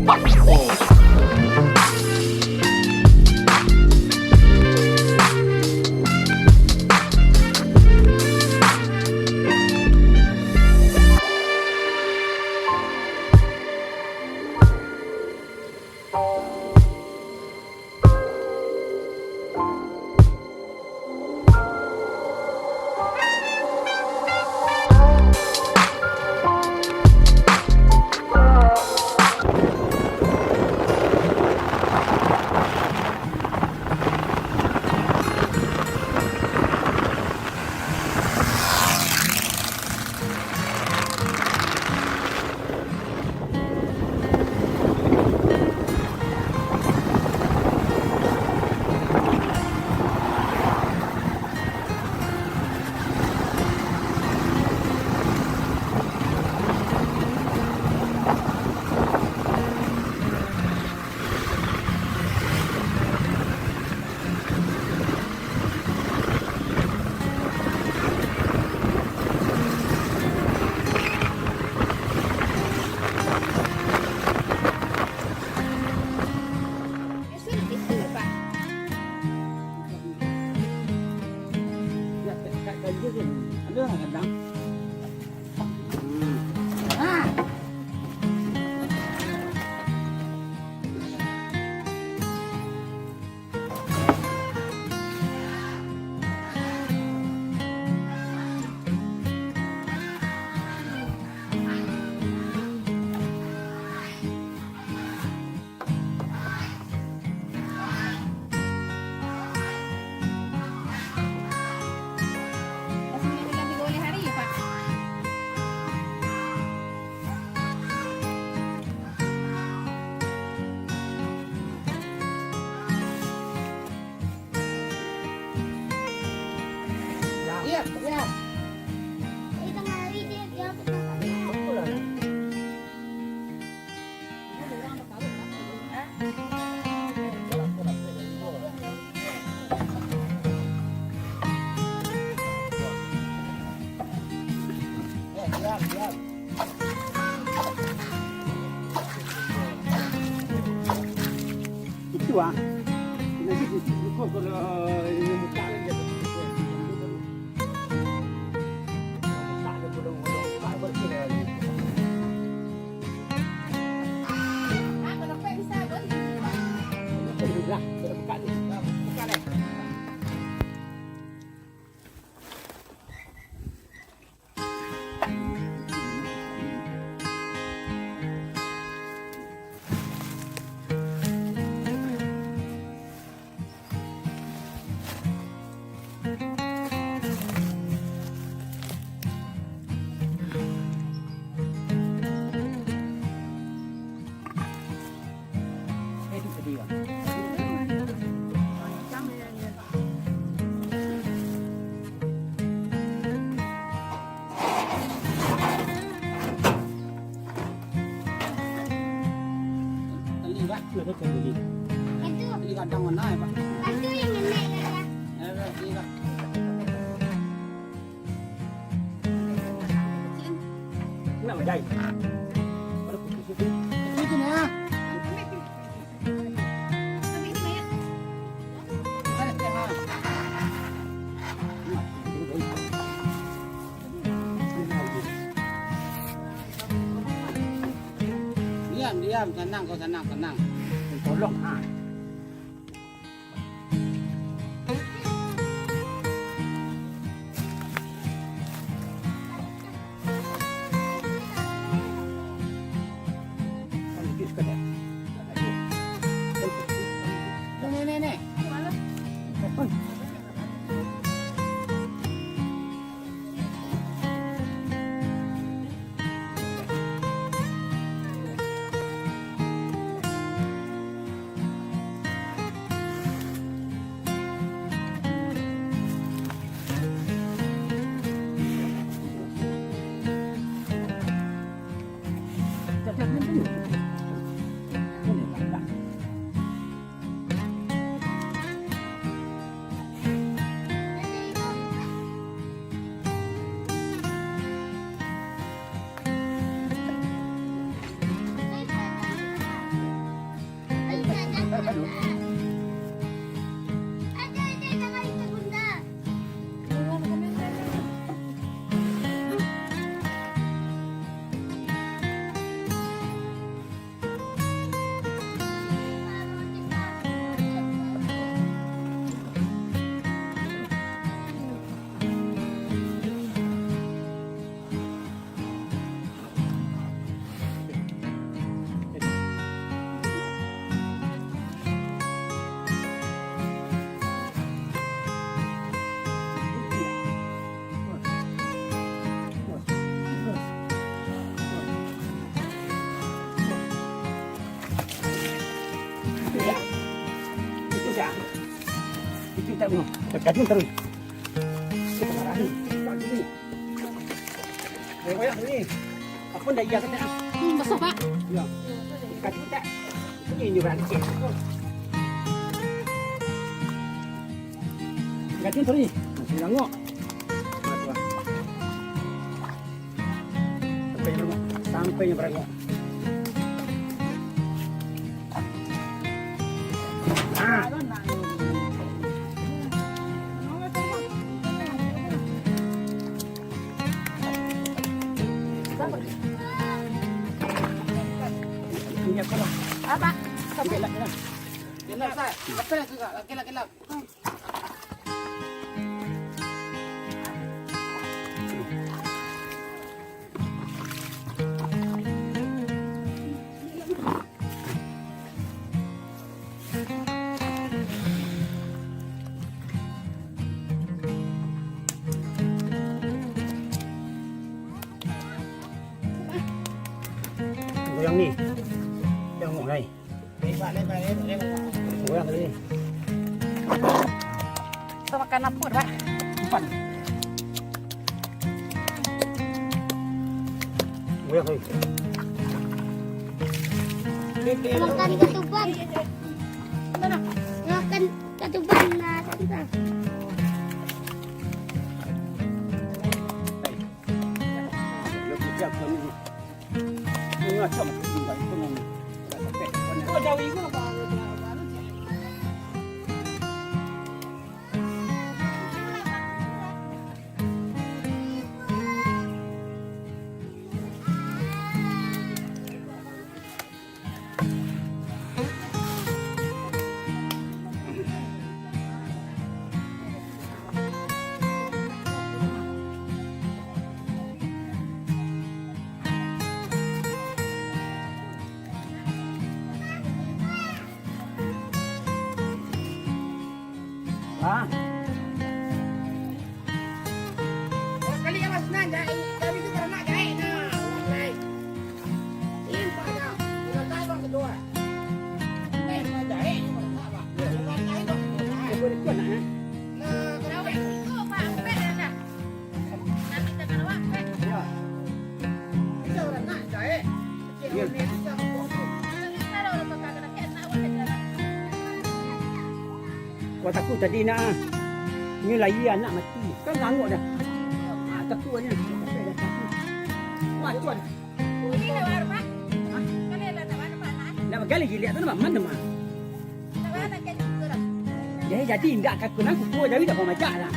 Tua, con chưa thấy cái gì đi gần trong ngọn này bạn đi gần nằm ở đây diam tenang kau tenang tolong Aduh. Itu tak mau. Terkadang terus. Kita marah ni. Bagi ni. Koyak ni. Apa dah iya kata? Besar Pak. Ya. Kata tak. Ini ni berani cek. Kata terus ni. Masih tengok. Sampai berangkat. Apa? Kelak. Kelak Ustaz. Lepas juga. Kelak. Goyang ni. Tengok ni. Lepas. Goyang tadi. Kita makan apa Pak? Empat. Goyang tadi. Makan ketupat. Makan ketupat lah tante. Kau jauh itu apa? Kali yang mas nan jahit, tapi itu karena jahit nah. Mulai. Ini pada kita tahu kedua. Nah, jahit ni apa? Kita tahu dong. Kau nak? Nah, kenapa itu Pak? Pet dah. Nanti kita kan awak pet. Ya. Kita orang nak jahit. Kecil ni kita foto. Kita ada orang pakai kena ket nak awak jalan. Kau takut tadi nak. Ni lagi anak mati. Kau ngangguk dah. Takut ni. Wah, tuan. Ini lewat Pak. Kali lah tak ada Pak. Nak bergali gila tu nak mana mah? Tak ada ket juga dah. Jadi tidak aku nak kuat jadi tak macam lah.